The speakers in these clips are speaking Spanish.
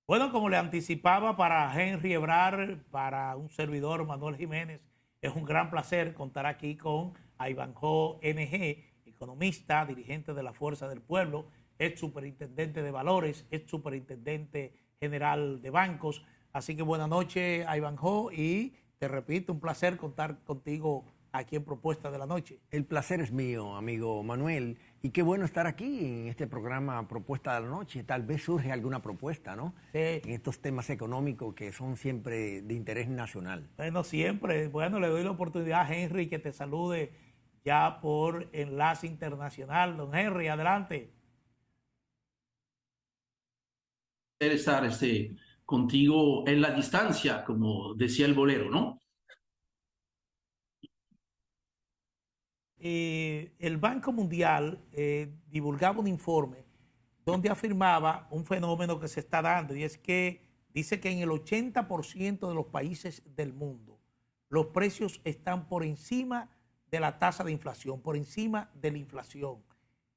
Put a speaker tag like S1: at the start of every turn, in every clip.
S1: Bueno, como le anticipaba para Henry Ebrar, para un servidor Manuel Jiménez, es un gran placer contar aquí con Ivanhoe NG, economista, dirigente de la Fuerza del Pueblo, ex superintendente de valores, ex superintendente general de bancos. Así que buenas noches, Ivanhoe, y te repito, un placer contar contigo aquí en Propuesta de la Noche.
S2: El placer es mío, amigo Manuel, y qué bueno estar aquí en este programa Propuesta de la Noche. Tal vez surge alguna propuesta, ¿no?
S1: Sí.
S2: En estos temas económicos que son siempre de interés nacional.
S1: Bueno, siempre. Bueno, le doy la oportunidad a Henry que te salude ya por enlace internacional. Don Henry, adelante.
S3: Estar contigo en la distancia, como decía el bolero, ¿no?
S1: El Banco Mundial divulgaba un informe donde afirmaba un fenómeno que se está dando, y es que dice que en el 80% de los países del mundo los precios están por encima de la tasa de inflación, por encima de la inflación.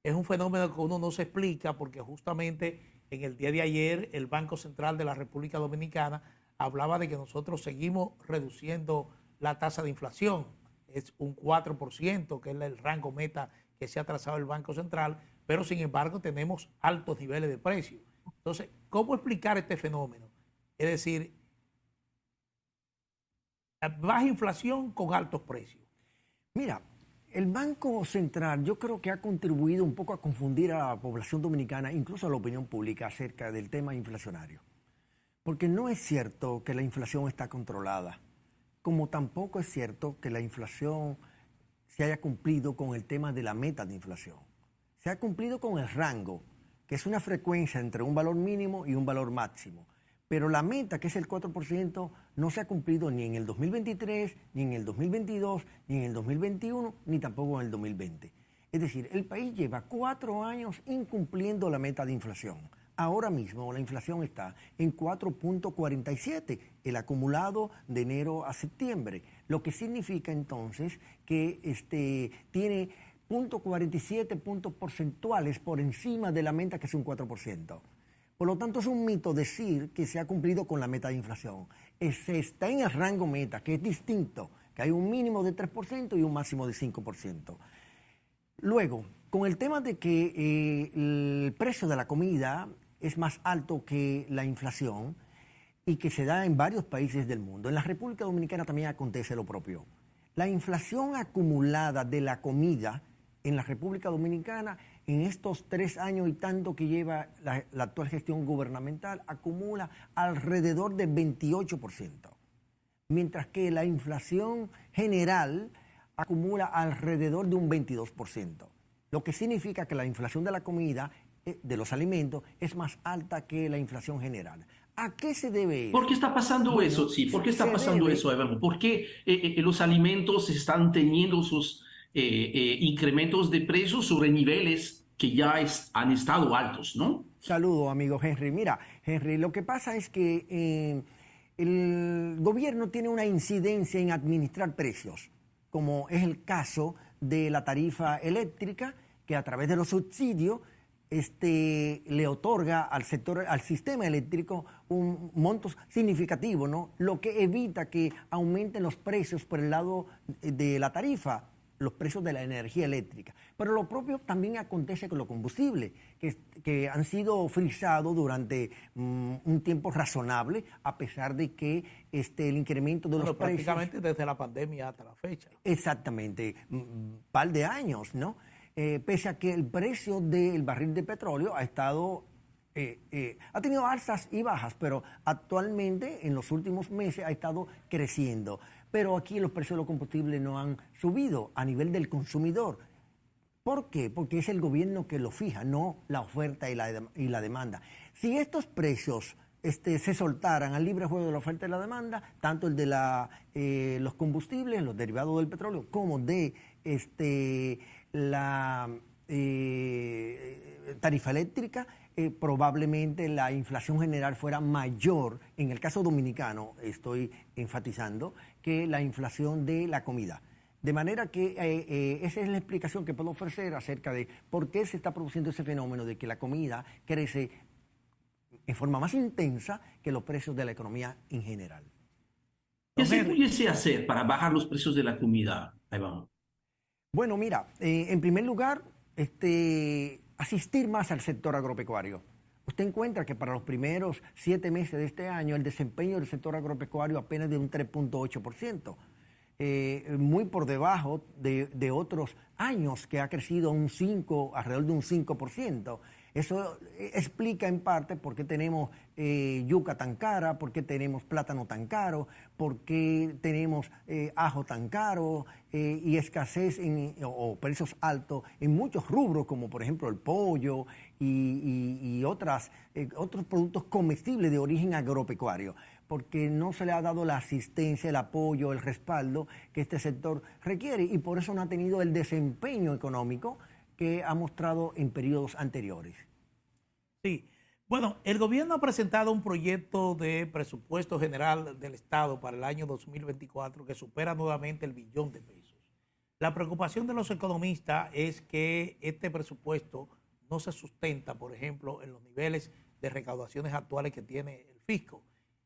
S1: Es un fenómeno que uno no se explica porque justamente en el día de ayer el Banco Central de la República Dominicana hablaba de que nosotros seguimos reduciendo la tasa de inflación. Es un 4%, que es el rango meta que se ha trazado el Banco Central, pero sin embargo tenemos altos niveles de precios. Entonces, ¿cómo explicar este fenómeno? Es decir, baja inflación con altos precios.
S2: Mira, el Banco Central yo creo que ha contribuido un poco a confundir a la población dominicana, incluso a la opinión pública, acerca del tema inflacionario. Porque no es cierto que la inflación está controlada, como tampoco es cierto que la inflación se haya cumplido con el tema de la meta de inflación. Se ha cumplido con el rango, que es una frecuencia entre un valor mínimo y un valor máximo. Pero la meta, que es el 4%, no se ha cumplido ni en el 2023, ni en el 2022, ni en el 2021, ni tampoco en el 2020. Es decir, el país lleva 4 años incumpliendo la meta de inflación. Ahora mismo la inflación está en 4.47, el acumulado de enero a septiembre, lo que significa entonces que tiene 0.47 puntos porcentuales por encima de la meta, que es un 4%. Por lo tanto, es un mito decir que se ha cumplido con la meta de inflación. Se está en el rango meta, que es distinto, que hay un mínimo de 3% y un máximo de 5%. Luego, con el tema de que el precio de la comida es más alto que la inflación y que se da en varios países del mundo, en la República Dominicana también acontece lo propio. La inflación acumulada de la comida en la República Dominicana, en estos 3 años y tanto que lleva la actual gestión gubernamental, acumula alrededor del 28%, mientras que la inflación general acumula alrededor de un 22%, lo que significa que la inflación de la comida, de los alimentos, es más alta que la inflación general. ¿A qué se debe eso?
S3: ¿Por qué está pasando
S2: Bueno,
S3: eso? Sí, ¿por qué está
S2: se
S3: pasando
S2: debe.
S3: eso, Evan? ¿Por qué los alimentos están teniendo sus incrementos de precios sobre niveles que ya han estado altos, ¿no?
S2: Saludo, amigo Henry. Mira, Henry, lo que pasa es que el gobierno tiene una incidencia en administrar precios, como es el caso de la tarifa eléctrica, que a través de los subsidios le otorga al sector, al sistema eléctrico, un monto significativo, ¿no? Lo que evita que aumenten los precios por el lado de la tarifa, los precios de la energía eléctrica. Pero lo propio también acontece con los combustibles, que han sido frisados durante un tiempo razonable, a pesar de que el incremento de los precios...
S1: Prácticamente desde la pandemia hasta la fecha.
S2: Exactamente, un par de años, ¿no? Pese a que el precio del barril de petróleo ha estado... ha tenido alzas y bajas, pero actualmente, en los últimos meses, ha estado creciendo. Pero aquí los precios de los combustibles no han subido a nivel del consumidor. ¿Por qué? Porque es el gobierno que lo fija, no la oferta y la demanda. Si estos precios se soltaran al libre juego de la oferta y la demanda, tanto el de los combustibles, los derivados del petróleo, como de la tarifa eléctrica, probablemente la inflación general fuera mayor, en el caso dominicano estoy enfatizando, que la inflación de la comida. De manera que esa es la explicación que puedo ofrecer acerca de por qué se está produciendo ese fenómeno de que la comida crece en forma más intensa que los precios de la economía en general.
S3: ¿Qué se pudiese hacer para bajar los precios de la comida, Iván?
S2: Bueno, mira, en primer lugar, asistir más al sector agropecuario. Usted encuentra que para los primeros 7 meses de este año el desempeño del sector agropecuario apenas de un 3.8%, muy por debajo de otros años que ha crecido alrededor de un 5%. Eso explica en parte por qué tenemos yuca tan cara, por qué tenemos plátano tan caro, por qué tenemos ajo tan caro y escasez o precios altos en muchos rubros, como por ejemplo el pollo y otros productos comestibles de origen agropecuario, porque no se le ha dado la asistencia, el apoyo, el respaldo que este sector requiere y por eso no ha tenido el desempeño económico que ha mostrado en periodos anteriores.
S1: Sí. Bueno, el gobierno ha presentado un proyecto de presupuesto general del Estado para el año 2024 que supera nuevamente el billón de pesos. La preocupación de los economistas es que este presupuesto no se sustenta, por ejemplo, en los niveles de recaudaciones actuales que tiene el fisco.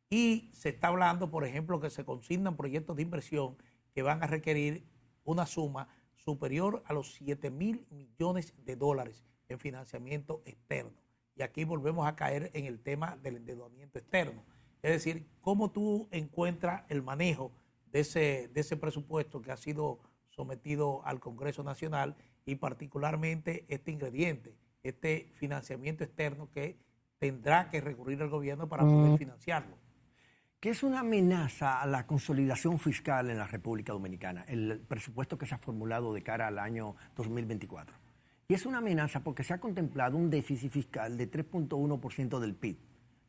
S1: Y se está hablando, por ejemplo, que se consignan proyectos de inversión que van a requerir una suma superior a los 7.000 millones de dólares en financiamiento externo. Y aquí volvemos a caer en el tema del endeudamiento externo. Es decir, cómo tú encuentras el manejo de ese presupuesto que ha sido sometido al Congreso Nacional y particularmente este ingrediente, este financiamiento externo que tendrá que recurrir el gobierno para poder financiarlo.
S2: Que es una amenaza a la consolidación fiscal en la República Dominicana, el presupuesto que se ha formulado de cara al año 2024. Y es una amenaza porque se ha contemplado un déficit fiscal de 3.1% del PIB,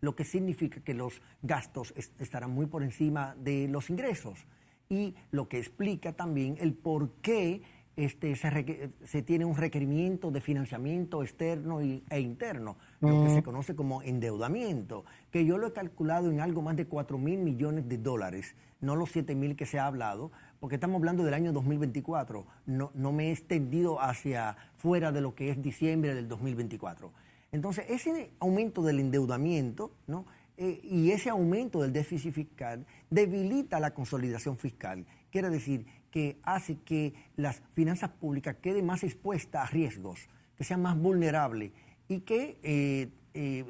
S2: lo que significa que los gastos estarán muy por encima de los ingresos y lo que explica también el por qué se tiene un requerimiento de financiamiento externo e interno, lo que se conoce como endeudamiento, que yo lo he calculado en algo más de 4.000 millones de dólares, no los 7.000 que se ha hablado, porque estamos hablando del año 2024, no me he extendido hacia fuera de lo que es diciembre del 2024. Entonces, ese aumento del endeudamiento, ¿no? Y ese aumento del déficit fiscal debilita la consolidación fiscal, quiere decir que hace que las finanzas públicas queden más expuestas a riesgos, que sean más vulnerables y que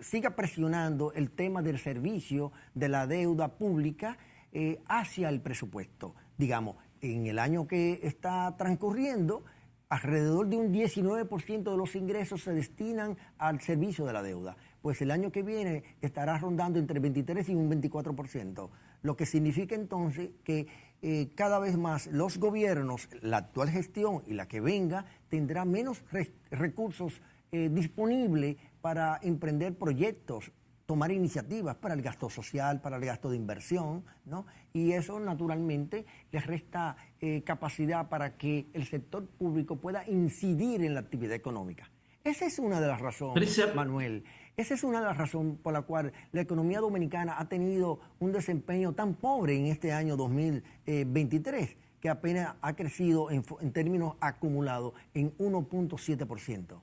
S2: siga presionando el tema del servicio de la deuda pública hacia el presupuesto. Digamos, en el año que está transcurriendo, alrededor de un 19% de los ingresos se destinan al servicio de la deuda. Pues el año que viene estará rondando entre 23 y un 24%, lo que significa entonces que cada vez más los gobiernos, la actual gestión y la que venga, tendrá menos recursos disponibles para emprender proyectos, tomar iniciativas para el gasto social, para el gasto de inversión, ¿no? Y eso naturalmente les resta capacidad para que el sector público pueda incidir en la actividad económica. Esa es una de las razones, Manuel. Esa es una de las razones por la cual la economía dominicana ha tenido un desempeño tan pobre en este año 2023, que apenas ha crecido en términos acumulados en 1.7%.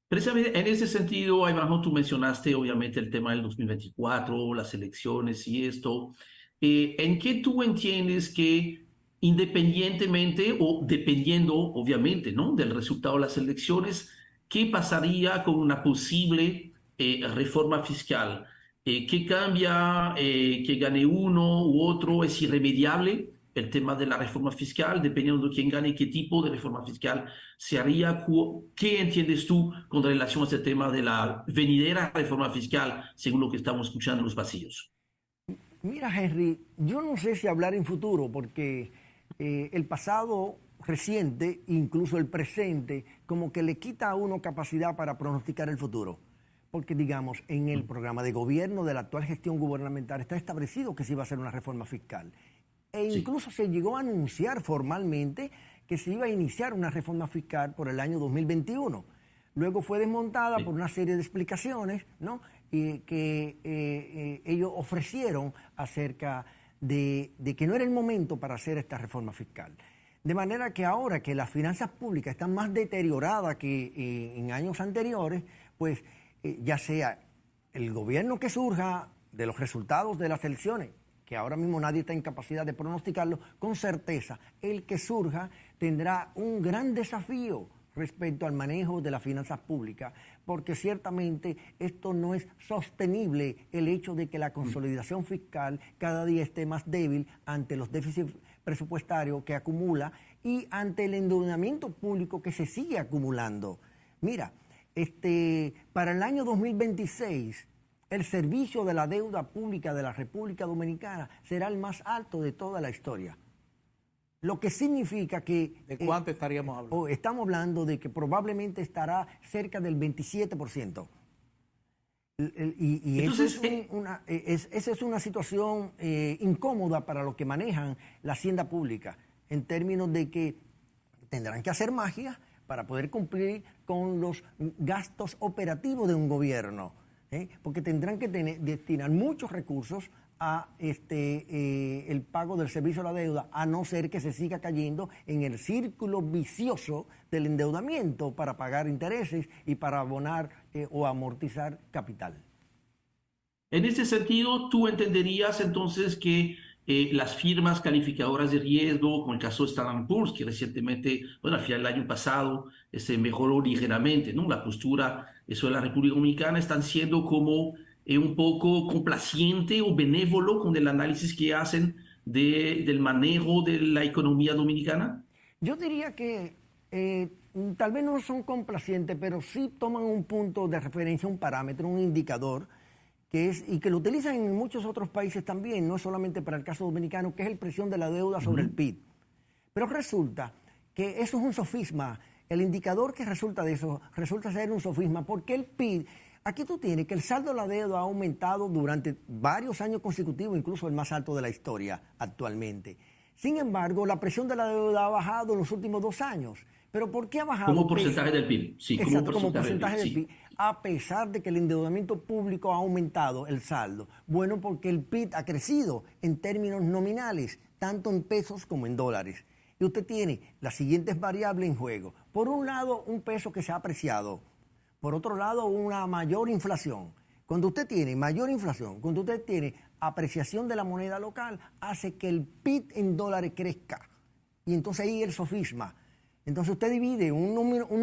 S3: Precisamente en ese sentido, Iván, tú mencionaste obviamente el tema del 2024, las elecciones y esto. ¿En qué tú entiendes que independientemente o dependiendo obviamente, ¿no?, del resultado de las elecciones, qué pasaría con una posible reforma fiscal? ¿Qué cambia? ¿Que gane uno u otro? ¿Es irremediable el tema de la reforma fiscal, dependiendo de quién gane, qué tipo de reforma fiscal se haría? ¿Qué entiendes tú con relación a este tema de la venidera reforma fiscal, según lo que estamos escuchando en los pasillos?
S2: Mira, Henry, yo no sé si hablar en futuro, porque el pasado reciente, incluso el presente, como que le quita a uno capacidad para pronosticar el futuro. Porque, digamos, en el programa de gobierno de la actual gestión gubernamental está establecido que se iba a hacer una reforma fiscal. E incluso se llegó a anunciar formalmente que se iba a iniciar una reforma fiscal por el año 2021. Luego fue desmontada por una serie de explicaciones, ¿no?, que ellos ofrecieron acerca de que no era el momento para hacer esta reforma fiscal. De manera que ahora que las finanzas públicas están más deterioradas que en años anteriores, pues ya sea el gobierno que surja de los resultados de las elecciones, que ahora mismo nadie está en capacidad de pronosticarlo, con certeza, el que surja tendrá un gran desafío respecto al manejo de las finanzas públicas, porque ciertamente esto no es sostenible, el hecho de que la consolidación fiscal cada día esté más débil ante los déficits presupuestarios que acumula y ante el endeudamiento público que se sigue acumulando. Mira, para el año 2026, el servicio de la deuda pública de la República Dominicana será el más alto de toda la historia. Lo que significa que...
S1: ¿De cuánto estaríamos hablando?
S2: Estamos hablando de que probablemente estará cerca del 27%. Y entonces, esa es una situación incómoda para los que manejan la hacienda pública, en términos de que tendrán que hacer magia para poder cumplir con los gastos operativos de un gobierno, porque tendrán que destinar muchos recursos a el pago del servicio a la deuda, a no ser que se siga cayendo en el círculo vicioso del endeudamiento para pagar intereses y para abonar o amortizar capital.
S3: En ese sentido, ¿tú entenderías entonces que las firmas calificadoras de riesgo, como el caso de Standard & Poor's, que recientemente, bueno, al final del año pasado, se mejoró ligeramente, ¿no? La postura, eso de la República Dominicana, están siendo como un poco complaciente o benévolo con el análisis que hacen del manejo de la economía dominicana?
S2: Yo diría que tal vez no son complacientes, pero sí toman un punto de referencia, un parámetro, un indicador, y que lo utilizan en muchos otros países también, no solamente para el caso dominicano, que es la presión de la deuda sobre el PIB. Pero resulta que eso es un sofisma. El indicador que resulta de eso resulta ser un sofisma, porque el PIB, aquí tú tienes que el saldo de la deuda ha aumentado durante varios años consecutivos, incluso el más alto de la historia actualmente. Sin embargo, la presión de la deuda ha bajado en los últimos 2 años. ¿Pero por qué ha bajado?
S3: Como porcentaje del PIB. Sí,
S2: exacto, como porcentaje del PIB. A pesar de que el endeudamiento público ha aumentado el saldo. Bueno, porque el PIB ha crecido en términos nominales, tanto en pesos como en dólares. Y usted tiene las siguientes variables en juego. Por un lado, un peso que se ha apreciado. Por otro lado, una mayor inflación. Cuando usted tiene mayor inflación, cuando usted tiene apreciación de la moneda local, hace que el PIB en dólares crezca. Y entonces ahí el sofisma. Entonces usted divide un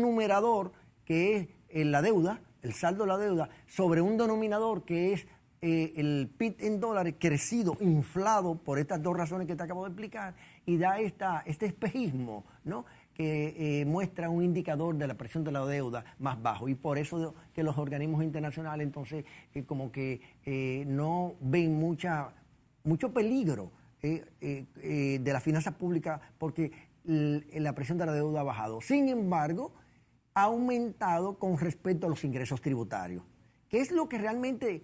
S2: numerador que es la deuda, el saldo de la deuda, sobre un denominador que es el PIB en dólares crecido, inflado por estas 2 razones que te acabo de explicar, y da este espejismo, ¿no?, que muestra un indicador de la presión de la deuda más bajo. Y por eso que los organismos internacionales entonces como que no ven mucho peligro de la finanza pública, porque la presión de la deuda ha bajado. Sin embargo, ha aumentado con respecto a los ingresos tributarios, que es lo que realmente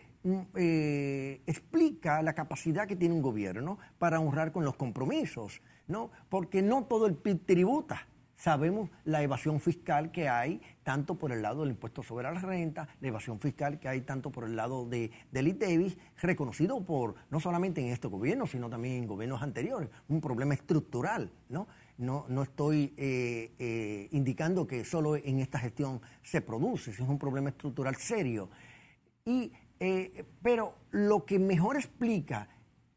S2: explica la capacidad que tiene un gobierno para honrar con los compromisos, ¿no? Porque no todo el PIB tributa. Sabemos la evasión fiscal que hay, tanto por el lado del impuesto sobre la renta, la evasión fiscal que hay tanto por el lado del ITEVIS, reconocido no solamente en este gobierno, sino también en gobiernos anteriores, un problema estructural, ¿no? No estoy indicando que solo en esta gestión se produce, es un problema estructural serio. Pero lo que mejor explica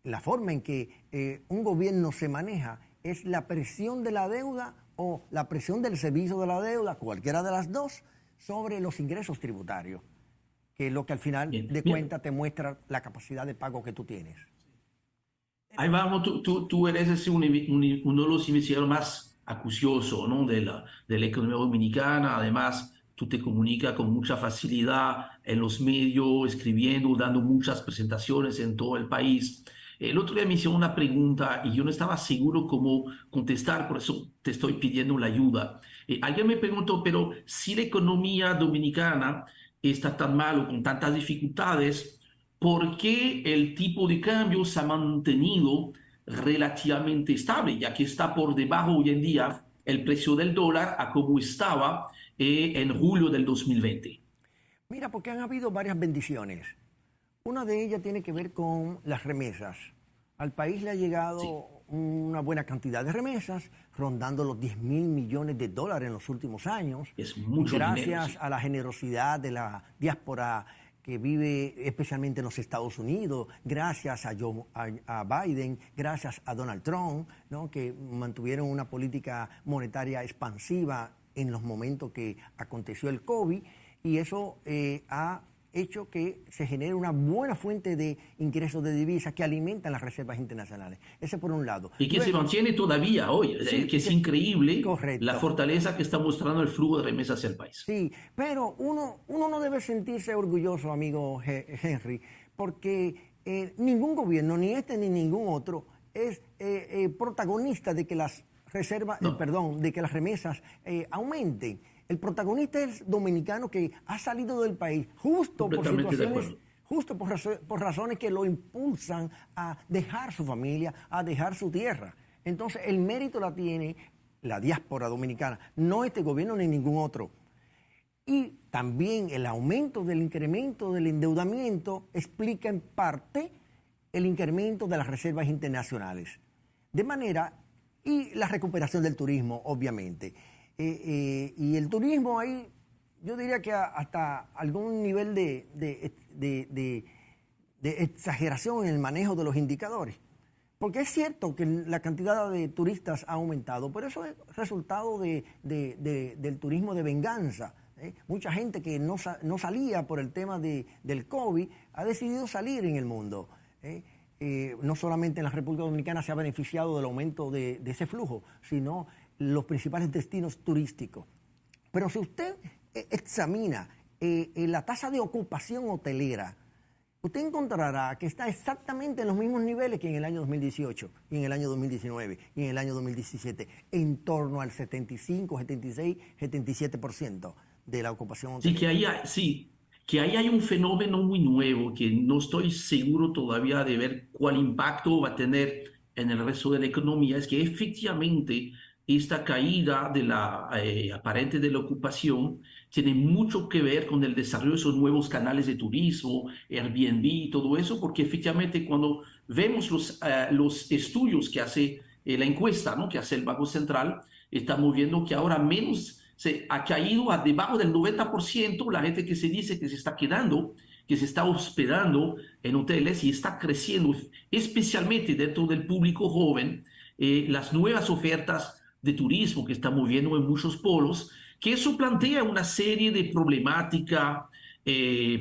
S2: la forma en que un gobierno se maneja es la presión de la deuda o la presión del servicio de la deuda, cualquiera de las dos, sobre los ingresos tributarios, que es lo que al final de cuentas te muestra la capacidad de pago que tú tienes.
S3: Ahí vamos, tú eres uno de los investigadores más acuciosos, ¿no?, de la economía dominicana. Además, tú te comunicas con mucha facilidad en los medios, escribiendo, dando muchas presentaciones en todo el país. El otro día me hicieron una pregunta y yo no estaba seguro cómo contestar, por eso te estoy pidiendo la ayuda. Alguien me preguntó, pero si la economía dominicana está tan mal o con tantas dificultades, ¿por qué el tipo de cambio se ha mantenido relativamente estable, ya que está por debajo hoy en día el precio del dólar a como estaba en julio del 2020?
S2: Mira, porque han habido varias bendiciones. Una de ellas tiene que ver con las remesas. Al país le ha llegado una buena cantidad de remesas, rondando los 10.000 millones de dólares en los últimos años.
S3: Es mucho dinero,
S2: gracias a la generosidad de la diáspora que vive especialmente en los Estados Unidos, gracias a Biden, gracias a Donald Trump, ¿no? Que mantuvieron una política monetaria expansiva en los momentos que aconteció el COVID, y eso ha hecho que se genere una buena fuente de ingresos de divisas que alimentan las reservas internacionales. Ese por un lado.
S3: Y que se mantiene todavía hoy,
S2: Sí,
S3: que es increíble
S2: correcto.
S3: la fortaleza que está mostrando el flujo de remesas hacia el país.
S2: Sí, pero uno no debe sentirse orgulloso, amigo Henry, porque ningún gobierno, ni este ni ningún otro, es protagonista de que las reservas,
S3: No.
S2: de que las remesas aumenten. El protagonista es el dominicano que ha salido del país justo por
S3: Completamente de
S2: situaciones,
S3: acuerdo.
S2: justo por razones que lo impulsan a dejar su familia, a dejar su tierra. Entonces, el mérito la tiene la diáspora dominicana, no este gobierno ni ningún otro. Y también el aumento del incremento del endeudamiento explica en parte el incremento de las reservas internacionales. De manera, y la recuperación del turismo, obviamente. Y el turismo ahí, yo diría que hasta algún nivel de exageración en el manejo de los indicadores. Porque es cierto que la cantidad de turistas ha aumentado, pero eso es resultado del turismo de venganza. Mucha gente que no salía por el tema del COVID ha decidido salir en el mundo. No solamente en la República Dominicana se ha beneficiado del aumento de ese flujo, sino los principales destinos turísticos. Pero si usted examina la tasa de ocupación hotelera, usted encontrará que está exactamente en los mismos niveles que en el año 2018, y en el año 2019, y en el año 2017, en torno al 75, 76, 77% de la ocupación hotelera.
S3: Que ahí hay un fenómeno muy nuevo que no estoy seguro todavía de ver cuál impacto va a tener en el resto de la economía. Es que efectivamente esta caída de la aparente de la ocupación tiene mucho que ver con el desarrollo de esos nuevos canales de turismo, Airbnb y todo eso, porque efectivamente cuando vemos los estudios que hace la encuesta, ¿no?, que hace el Banco Central, estamos viendo que ahora menos se ha caído a debajo del 90% la gente que se dice que se está quedando, que se está hospedando en hoteles, y está creciendo, especialmente dentro del público joven, las nuevas ofertas de turismo que estamos viendo en muchos polos, que eso plantea una serie de problemáticas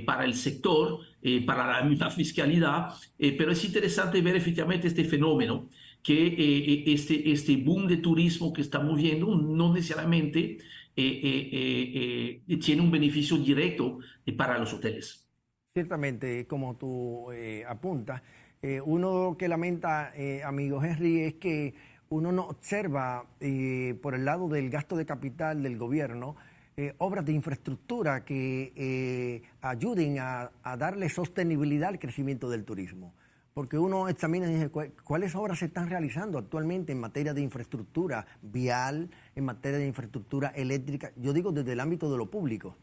S3: para el sector, para la misma fiscalidad, pero es interesante ver efectivamente este fenómeno, que este boom de turismo que estamos viendo no necesariamente tiene un beneficio directo para los hoteles.
S2: Ciertamente, como tú apuntas, uno que lamenta, amigo Henry, es que uno no observa por el lado del gasto de capital del gobierno obras de infraestructura que ayuden a darle sostenibilidad al crecimiento del turismo. Porque uno examina y dice cuáles obras se están realizando actualmente en materia de infraestructura vial, en materia de infraestructura eléctrica, yo digo desde el ámbito de lo público.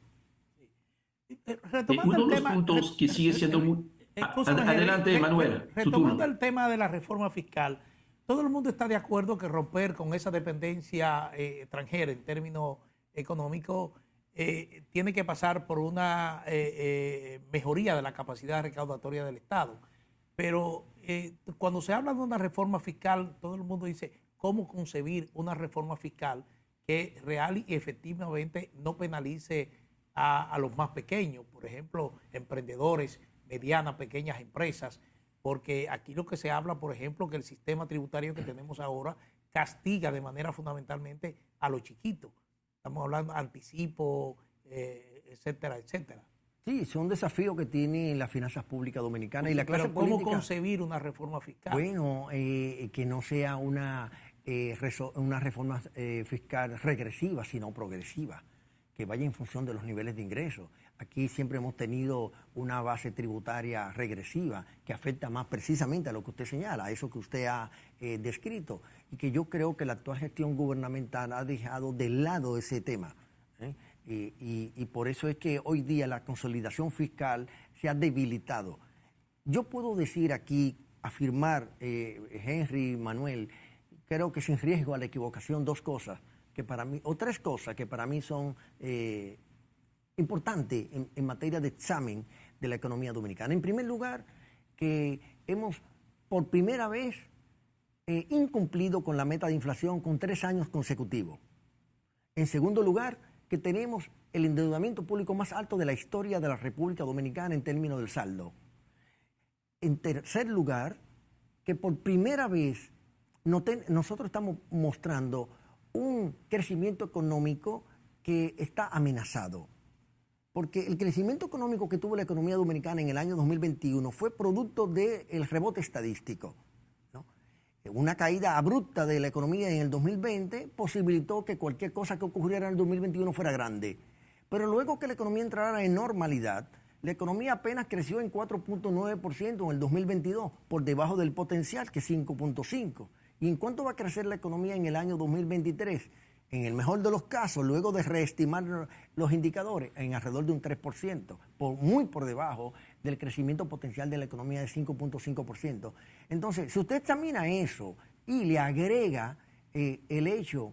S3: Uno de los puntos que sigue siendo muy... Adelante, Manuel.
S1: Retomando el tema de la reforma fiscal, todo el mundo está de acuerdo que romper con esa dependencia extranjera en términos económicos tiene que pasar por una mejoría de la capacidad recaudatoria del Estado. Pero cuando se habla de una reforma fiscal, todo el mundo dice cómo concebir una reforma fiscal que real y efectivamente no penalice a los más pequeños, por ejemplo, emprendedores, medianas, pequeñas empresas, porque aquí lo que se habla, por ejemplo, que el sistema tributario que tenemos ahora castiga de manera fundamentalmente a los chiquitos. Estamos hablando de anticipo, etcétera, etcétera.
S2: Sí, son desafíos que tiene las finanzas públicas dominicanas y la clase
S1: Pero
S2: política.
S1: ¿cómo concebir una reforma fiscal?
S2: Bueno, que no sea una reforma fiscal regresiva, sino progresiva, que vaya en función de los niveles de ingresos. Aquí siempre hemos tenido una base tributaria regresiva que afecta más precisamente a lo que usted señala, a eso que usted ha descrito, y que yo creo que la actual gestión gubernamental ha dejado de lado ese tema. Y por eso es que hoy día la consolidación fiscal se ha debilitado. Yo puedo decir aquí, afirmar, Henry, Manuel, creo que sin riesgo a la equivocación, dos cosas que para mí, o tres cosas que para mí son importantes en materia de examen de la economía dominicana. En primer lugar, que hemos por primera vez incumplido con la meta de inflación con 3 años consecutivos. En segundo lugar, que tenemos el endeudamiento público más alto de la historia de la República Dominicana en términos del saldo. En tercer lugar, que por primera vez nosotros estamos mostrando un crecimiento económico que está amenazado. Porque el crecimiento económico que tuvo la economía dominicana en el año 2021 fue producto del rebote estadístico, ¿no? Una caída abrupta de la economía en el 2020 posibilitó que cualquier cosa que ocurriera en el 2021 fuera grande. Pero luego que la economía entrara en normalidad, la economía apenas creció en 4.9% en el 2022, por debajo del potencial, que es 5.5%. ¿Y en cuánto va a crecer la economía en el año 2023? En el mejor de los casos, luego de reestimar los indicadores, en alrededor de un 3%, muy por debajo del crecimiento potencial de la economía de 5.5%. Entonces, si usted examina eso y le agrega el hecho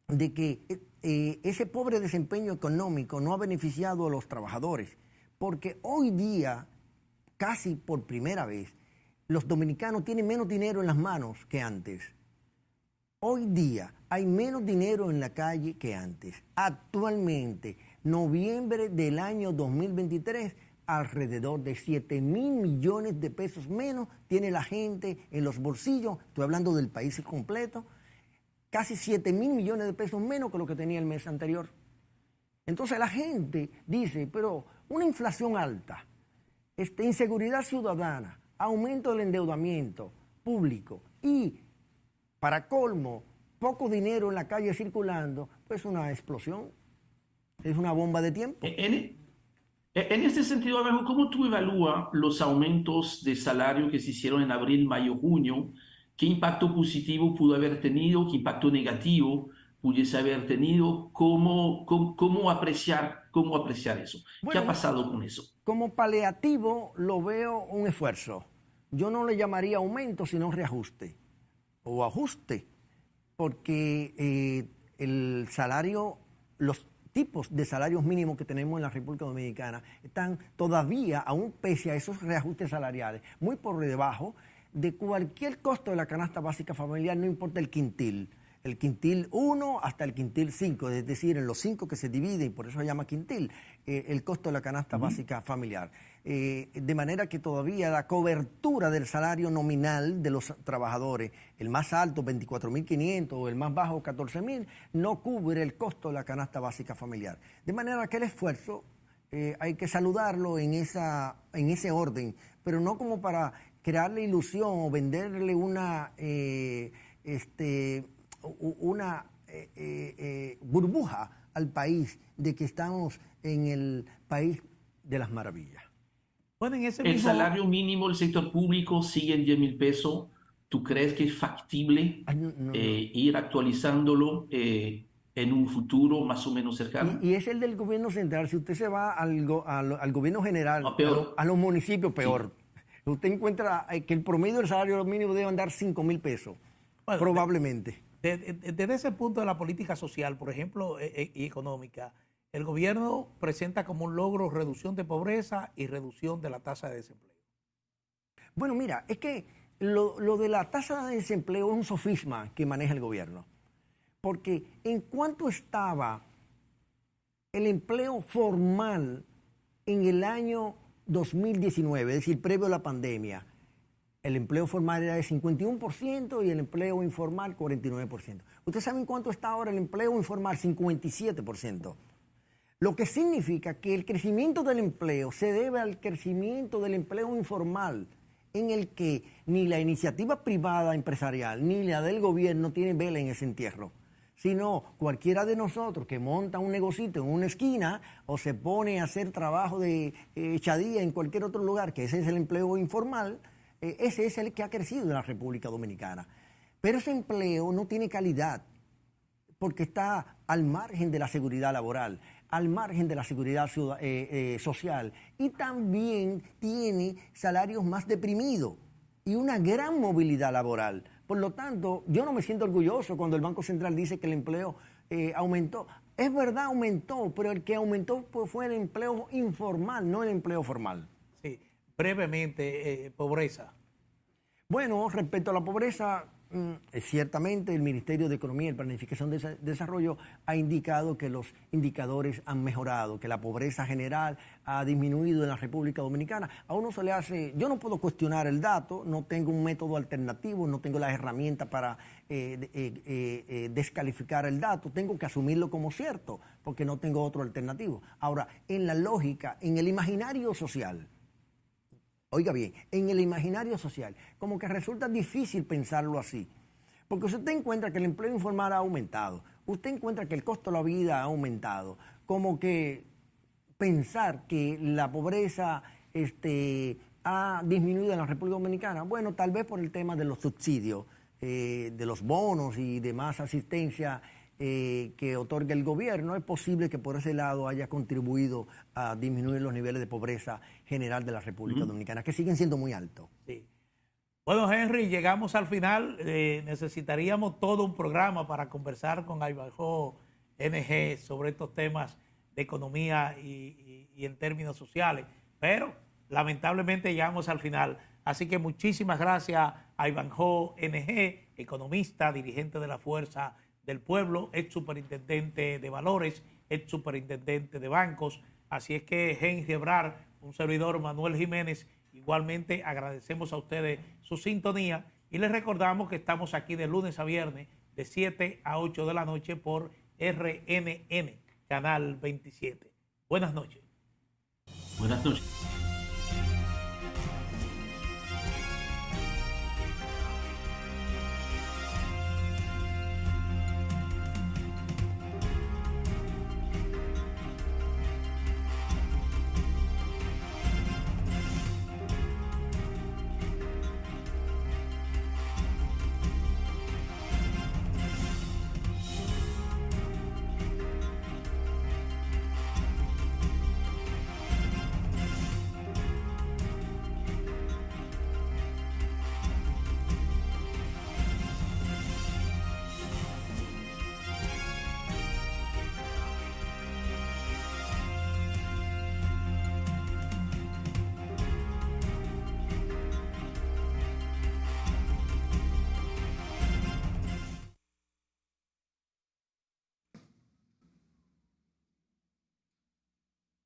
S2: de que ese pobre desempeño económico no ha beneficiado a los trabajadores, porque hoy día, casi por primera vez, los dominicanos tienen menos dinero en las manos que antes. Hoy día hay menos dinero en la calle que antes. Actualmente, noviembre del año 2023, alrededor de 7,000 millones de pesos menos tiene la gente en los bolsillos. Estoy hablando del país completo. Casi 7,000 millones de pesos menos que lo que tenía el mes anterior. Entonces la gente dice, pero una inflación alta, inseguridad ciudadana, aumento del endeudamiento público y, para colmo, poco dinero en la calle circulando, pues una explosión, es una bomba de tiempo.
S3: En este sentido, Álvaro, ¿cómo tú evalúas los aumentos de salario que se hicieron en abril, mayo, junio? ¿Qué impacto positivo pudo haber tenido? ¿Qué impacto negativo pudiese haber tenido? ¿Cómo apreciar eso?
S2: Bueno,
S3: ¿qué ha pasado con eso?
S2: Como paliativo lo veo un esfuerzo. Yo no le llamaría aumento, sino reajuste o ajuste, porque el salario, los tipos de salarios mínimos que tenemos en la República Dominicana están todavía, aún pese a esos reajustes salariales, muy por debajo de cualquier costo de la canasta básica familiar, no importa el quintil 1 hasta el quintil 5, es decir, en los 5 que se dividen, y por eso se llama quintil, el costo de la canasta básica familiar. De manera que todavía la cobertura del salario nominal de los trabajadores, el más alto 24.500 o el más bajo 14.000, no cubre el costo de la canasta básica familiar. De manera que el esfuerzo hay que saludarlo en ese orden, pero no como para crearle ilusión o venderle una burbuja al país de que estamos en el país de las maravillas.
S1: Bueno,
S3: el salario mínimo del sector público sigue en 10,000 pesos. ¿Tú crees que es factible ir actualizándolo en un futuro más o menos cercano?
S2: Y es el del gobierno central. Si usted se va al gobierno general, a los municipios, peor. Sí. Usted encuentra que el promedio del salario mínimo debe andar 5,000 pesos, bueno, probablemente.
S1: Desde ese punto de la política social, por ejemplo, y económica, el gobierno presenta como un logro reducción de pobreza y reducción de la tasa de desempleo.
S2: Bueno, mira, es que lo de la tasa de desempleo es un sofisma que maneja el gobierno. Porque en cuanto estaba el empleo formal en el año 2019, es decir, previo a la pandemia, el empleo formal era de 51% y el empleo informal 49%. ¿Ustedes saben cuánto está ahora el empleo informal? 57%. Lo que significa que el crecimiento del empleo se debe al crecimiento del empleo informal, en el que ni la iniciativa privada empresarial ni la del gobierno tiene vela en ese entierro, sino cualquiera de nosotros que monta un negocito en una esquina o se pone a hacer trabajo de echadía en cualquier otro lugar, que ese es el empleo informal. Ese es el que ha crecido en la República Dominicana. Pero ese empleo no tiene calidad porque está al margen de la seguridad laboral, al margen de la seguridad social, y también tiene salarios más deprimidos y una gran movilidad laboral. Por lo tanto, yo no me siento orgulloso cuando el Banco Central dice que el empleo aumentó. Es verdad, aumentó, pero el que aumentó pues, fue el empleo informal, no el empleo formal.
S1: Sí, brevemente, pobreza.
S2: Bueno, respecto a la pobreza, ciertamente el Ministerio de Economía y Planificación de Desarrollo ha indicado que los indicadores han mejorado, que la pobreza general ha disminuido en la República Dominicana. A uno se le hace, yo no puedo cuestionar el dato, no tengo un método alternativo, no tengo las herramientas para descalificar el dato, tengo que asumirlo como cierto, porque no tengo otro alternativo. Ahora, en la lógica, en el imaginario social, oiga bien, en el imaginario social, como que resulta difícil pensarlo así. Porque usted encuentra que el empleo informal ha aumentado, usted encuentra que el costo de la vida ha aumentado, como que pensar que la pobreza ha disminuido en la República Dominicana, bueno, tal vez por el tema de los subsidios, de los bonos y demás asistencia que otorga el gobierno, es posible que por ese lado haya contribuido a disminuir los niveles de pobreza general de la República Dominicana, que siguen siendo muy altos.
S1: Sí. Bueno, Henry, llegamos al final. Necesitaríamos todo un programa para conversar con Ivanhoe NG sobre estos temas de economía y en términos sociales, pero lamentablemente llegamos al final. Así que muchísimas gracias a Ivanhoe NG, economista, dirigente de la Fuerza del Pueblo, ex superintendente de valores, ex superintendente de bancos. Así es que Henry Ebrard, un servidor Manuel Jiménez, igualmente agradecemos a ustedes su sintonía y les recordamos que estamos aquí de lunes a viernes de 7 a 8 de la noche por RNN, Canal 27. Buenas noches.
S3: Buenas noches.